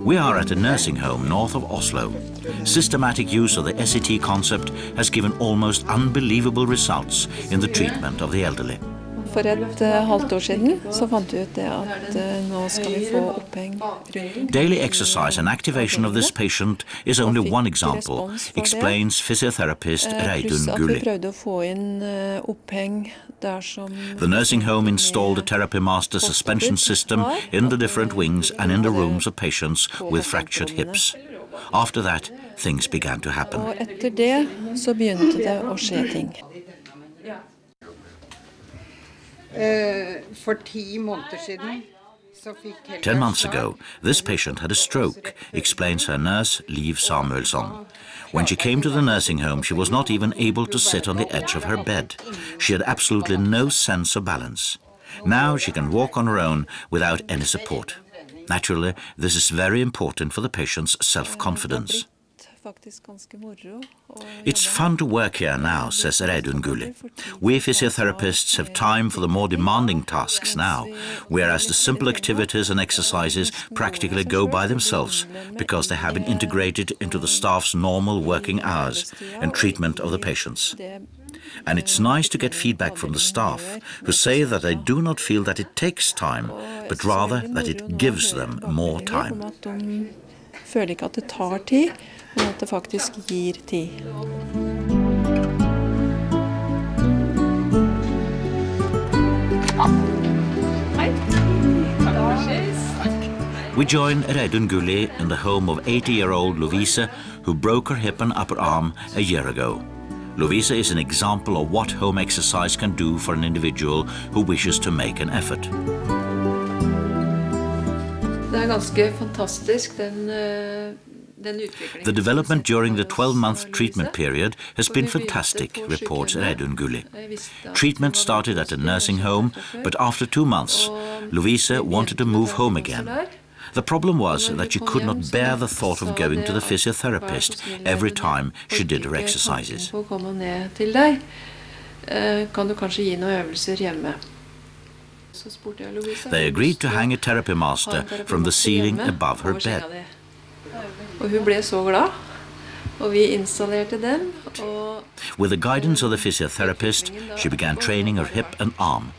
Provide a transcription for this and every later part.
We are at a nursing home north of Oslo. Systematic use of the SET concept has given almost unbelievable results in the treatment of the elderly. For et halvt år siden så fant vi ut det at nå skal vi få oppheng rundt. Daily exercise and activation of this patient is only one example, explains physiotherapist Reidun Gulli. Vi prøvde å få inn oppheng der som... The nursing home installed a Therapy Master suspension system in the different wings and in the rooms of patients with fractured hips. After that, things began to happen. Og etter det så begynte det å skje ting. For 10 måneder siden så fikk 10 months ago, this patient had a stroke, explains her nurse, Liv Samuelsson. When she came to the nursing home, she was not even able to sit on the edge of her bed. She had absolutely no sense of balance. Now she can walk on her own without any support. Naturally, this is very important for the patient's self-confidence. It's fun to work here now, says Reidun Gulli. We physiotherapists have time for the more demanding tasks now, whereas the simple activities and exercises practically go by themselves because they have been integrated into the staff's normal working hours and treatment of the patients. And it's nice to get feedback from the staff, who say that they do not feel that it takes time, but rather that it gives them more time. Føler ikke at det tar tid, men at det faktisk gir tid. We join Reidun Gulli in the home of 80-year-old Lovisa, who broke her hip and upper arm a year ago. Lovisa is an example of what home exercise can do for an individual who wishes to make an effort. Det ganske fantastisk, den The development during the 12-month treatment period has been fantastic, reports Reidun Gulli. Treatment started at a nursing home, but after 2 months, Lovisa wanted to move home again. The problem was that she could not bear the thought of going to the physiotherapist every time she did her exercises. They agreed to hang a Therapy Master from the ceiling above her bed. With the guidance of the physiotherapist, she began training her hip and arm.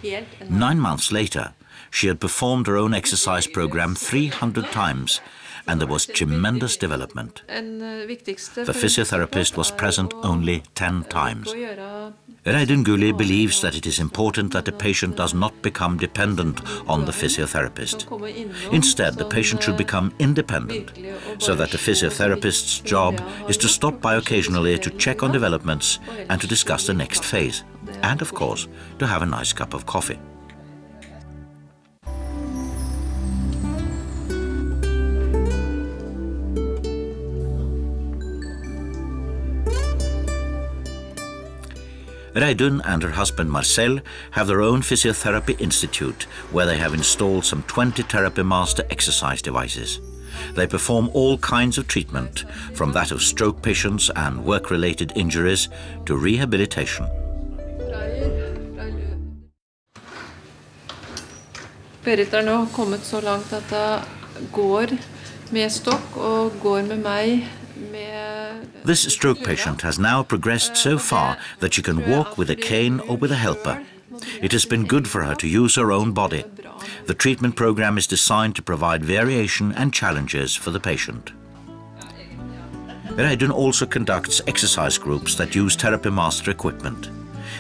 9 months later, she had performed her own exercise program 300 times, and there was tremendous development. The physiotherapist was present only 10 times. Reidun Gulli believes that it is important that the patient does not become dependent on the physiotherapist. Instead, the patient should become independent, so that the physiotherapist's job is to stop by occasionally to check on developments and to discuss the next phase, and of course, to have a nice cup of coffee. Reidun and her husband Marcel have their own physiotherapy institute where they have installed some 20 Therapy Master exercise devices. They perform all kinds of treatment, from that of stroke patients and work-related injuries to rehabilitation. Berit nå kommet så langt at jeg går med stokk og går med meg. This stroke patient has now progressed so far that she can walk with a cane or with a helper. It has been good for her to use her own body. The treatment program is designed to provide variation and challenges for the patient. Reidun also conducts exercise groups that use Therapy Master equipment.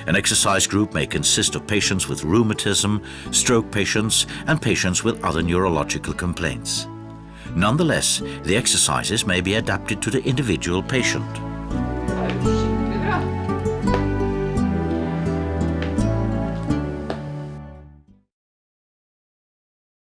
An exercise group may consist of patients with rheumatism, stroke patients, and patients with other neurological complaints. Nonetheless, the exercises may be adapted to the individual patient.